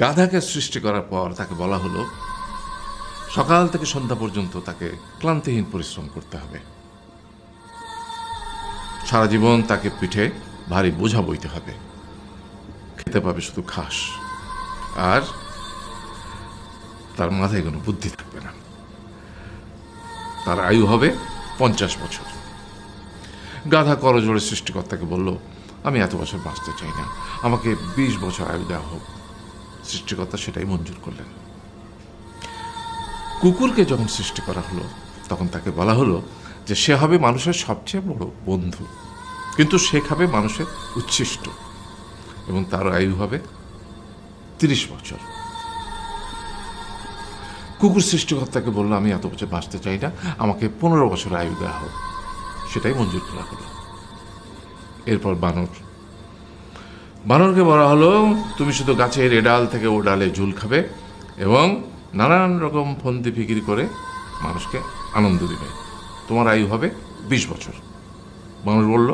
গাধাকে সৃষ্টি করার পর তাকে বলা হলো সকাল থেকে সন্ধ্যা পর্যন্ত তাকে ক্লান্তিহীন পরিশ্রম করতে হবে, সারা জীবন তাকে পিঠে ভারী বোঝা বইতে হবে, খেতে পাবে শুধু ঘাস, আর তার মাথায় কোনো বুদ্ধি থাকবে না। তার আয়ু হবে 50 বছর। গাধা করজোড়ে সৃষ্টিকর্তাকে বলল, আমি এত বছর বাঁচতে চাই না, আমাকে 20 বছর আয়ু দেওয়া হোক। সৃষ্টিকর্তা সেটাই মঞ্জুর করলেন। কুকুরকে যখন সৃষ্টি করা হলো তখন তাকে বলা হলো যে সে হবে মানুষের সবচেয়ে বড় বন্ধু, কিন্তু সে খাবে মানুষের উচ্ছিষ্ট, এবং তার আয়ু হবে 30 বছর। কুকুর সৃষ্টিকর্তাকে বলল, আমি এত বছর বাঁচতে চাই না, আমাকে 15 বছর আয়ু দেওয়া হোক। সেটাই মঞ্জুর করা হলো। এরপর বানরকে বলা হলো, তুমি শুধু গাছের এ ডাল থেকে ও ডালে ঝুল খাবে এবং নানান রকম ফন্দি ফিকির করে মানুষকে আনন্দ দিবে, তোমার আয়ু হবে 20 বছর। বানর বলল,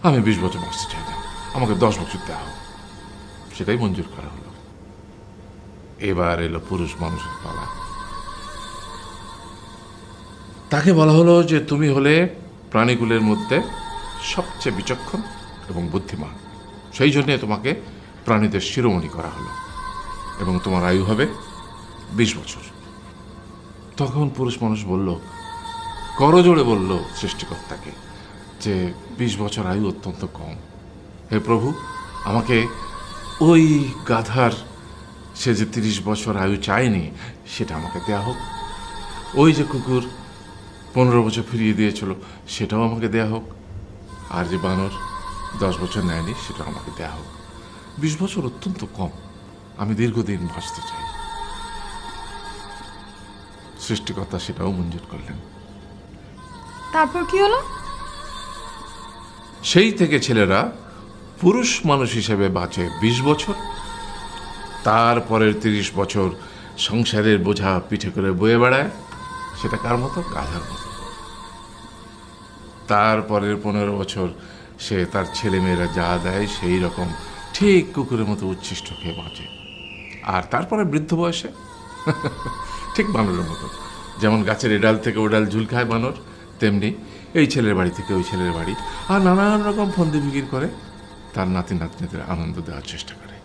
আমি 20 বছর বাঁচতে চাই না, আমাকে 10 বছর দেওয়া হোক। সেটাই মঞ্জুর করা হলো। এবার এলো পুরুষ মানুষের পালা। তাকে বলা হলো যে তুমি হলে প্রাণীকুলের মধ্যে সবচেয়ে বিচক্ষণ এবং বুদ্ধিমান, সেই জন্যে তোমাকে প্রাণীদের শিরোমণি করা হলো এবং তোমার আয়ু হবে 20 বছর। তখন পুরুষ মানুষ বলল, করজোড়ে বলল সৃষ্টিকর্তাকে যে 20 বছর আয়ু অত্যন্ত কম, হে প্রভু, আমাকে ওই গাধার সে যে 30 বছর আয়ু চায়নি সেটা আমাকে দেয়া হোক, ওই যে কুকুর 15 বছর ফিরিয়ে দিয়েছিল সেটাও আমাকে দেয়া হোক, আর যে বানর 10 বছর নেয়নি সেটাও আমাকে দেয়া হোক। 20 বছর অত্যন্ত কম, আমি দীর্ঘদিন বাঁচতে চাই। সৃষ্টিকর্তা সেটাও মঞ্জুর করলেন। তারপর কি হলো? সেই থেকে ছেলেরা পুরুষ মানুষ হিসেবে বাঁচে 20 বছর, তারপরের 30 বছর সংসারের বোঝা পিঠে করে বয়ে বেড়ায়, সেটা কার মতো? গাধার মতো। তারপরের 15 বছর সে তার ছেলেমেয়েরা যা দেয় সেই রকম ঠিক কুকুরের মতো উচ্ছিষ্ট খেয়ে বাঁচে। আর তারপরে বৃদ্ধ বয়সে ঠিক বানরের মতো, যেমন গাছের এডাল থেকে ওডাল ঝুল খায় বানর, তেমনি এই ছেলের বাড়ি থেকে ওই ছেলের বাড়ি, আর নানান রকম ফন্দি ফিকির করে তার নাতি নাতনিদের আনন্দ দেওয়ার চেষ্টা করে।